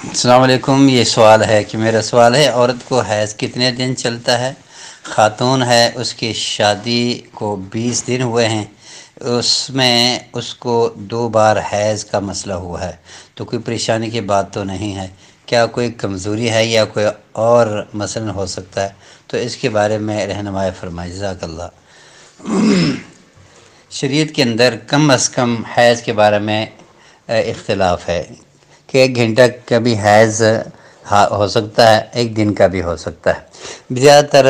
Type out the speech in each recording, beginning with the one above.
السلام علیکم۔ یہ سوال ہے کہ میرا سوال ہے، عورت کو حیض کتنے دن چلتا ہے؟ خاتون ہے، اس کی شادی کو 20 دن ہوئے ہیں، اس میں اس کو 2 بار حیض کا مسئلہ ہوا ہے، تو کوئی پریشانی کی بات تو نہیں ہے؟ کیا کوئی کمزوری ہے یا کوئی اور مسئلہ ہو سکتا ہے؟ تو اس کے بارے میں رہنمائی فرمائیں، جزاک اللہ۔ شریعت کے اندر کم از کم حیض کے بارے میں اختلاف ہے کہ 1 گھنٹہ کا بھی حیض ہو سکتا ہے، 1 دن کا بھی ہو سکتا ہے۔ زیادہ تر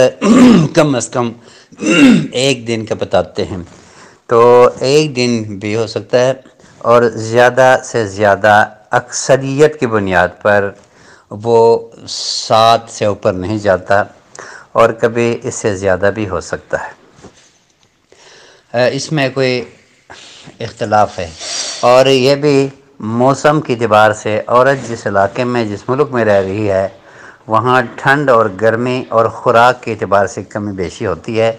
کم از کم 1 دن کا بتاتے ہیں، تو 1 دن بھی ہو سکتا ہے، اور زیادہ سے زیادہ اکثریت کی بنیاد پر وہ 7 سے اوپر نہیں جاتا، اور کبھی اس سے زیادہ بھی ہو سکتا ہے۔ اس میں کوئی اختلاف ہے، اور یہ بھی موسم کے اعتبار سے عورت جس علاقے میں جس ملک میں رہ رہی ہے وہاں ٹھنڈ اور گرمی اور خوراک کے اعتبار سے کمی بیشی ہوتی ہے۔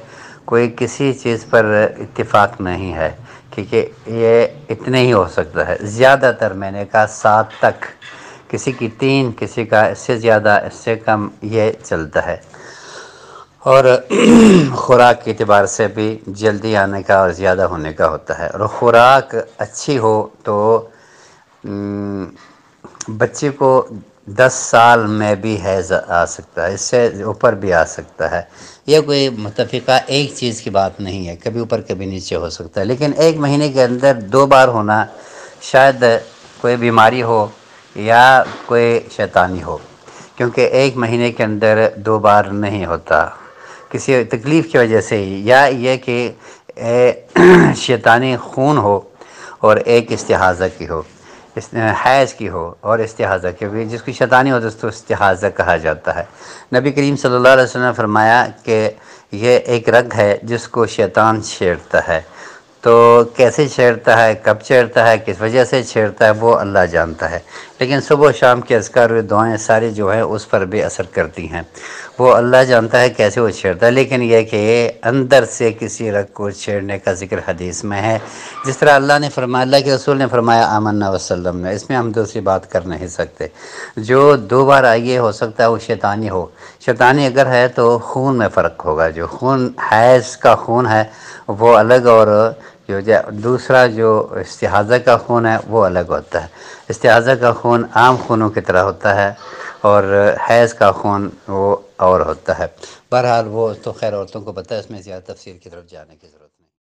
کوئی کسی چیز پر اتفاق نہیں ہے، کیونکہ یہ اتنے ہی ہو سکتا ہے۔ زیادہ تر میں نے کہا 7 تک، کسی کی 3، کسی کا اس سے زیادہ، اس سے کم، یہ چلتا ہے۔ اور خوراک کے اعتبار سے بھی جلدی آنے کا اور زیادہ ہونے کا ہوتا ہے، اور خوراک اچھی ہو تو بچے کو 10 سال میں بھی حیض آ سکتا ہے، اس سے اوپر بھی آ سکتا ہے۔ یہ کوئی متفقہ ایک چیز کی بات نہیں ہے، کبھی اوپر کبھی نیچے ہو سکتا ہے، لیکن 1 مہینے کے اندر 2 بار ہونا شاید کوئی بیماری ہو یا کوئی شیطانی ہو، کیونکہ 1 مہینے کے اندر 2 بار نہیں ہوتا، کسی تکلیف کی وجہ سے ہی، یا یہ کہ شیطانی خون ہو اور ایک استحاضہ کی ہو، حیض کی ہو اور استحاضہ کی ہو۔ جس کی شیطانی ہو تو اس کو استحاضہ کہا جاتا ہے۔ نبی کریم صلی اللہ علیہ وسلم نے فرمایا کہ یہ ایک رگ ہے جس کو شیطان چھیڑتا ہے، تو کیسے چھیڑتا ہے، کب چھیڑتا ہے، کس وجہ سے چھیڑتا ہے، وہ اللہ جانتا ہے، لیکن صبح و شام کے اذکار و دعائیں ساری جو ہیں اس پر بھی اثر کرتی ہیں، وہ اللہ جانتا ہے کیسے وہ چھیڑتا ہے۔ لیکن یہ کہ اندر سے کسی رگ کو چھیڑنے کا ذکر حدیث میں ہے، جس طرح اللہ نے فرمایا، اللہ کے رسول نے فرمایا آمنا وسلم، اس میں ہم دوسری بات کر نہیں سکتے۔ جو 2 بار آئیے ہو سکتا ہے وہ شیطانی ہو، شیطانی اگر ہے تو خون میں فرق ہوگا، جو خون حیض کا خون ہے وہ الگ، اور دوسرا جو استحاضہ کا خون ہے وہ الگ ہوتا ہے۔ استحاضہ کا خون عام خونوں کی طرح ہوتا ہے، اور حیض کا خون وہ اور ہوتا ہے۔ بہرحال وہ تو خیر عورتوں کو پتہ ہے، اس میں زیادہ تفصیل کی طرف جانے کی ضرورت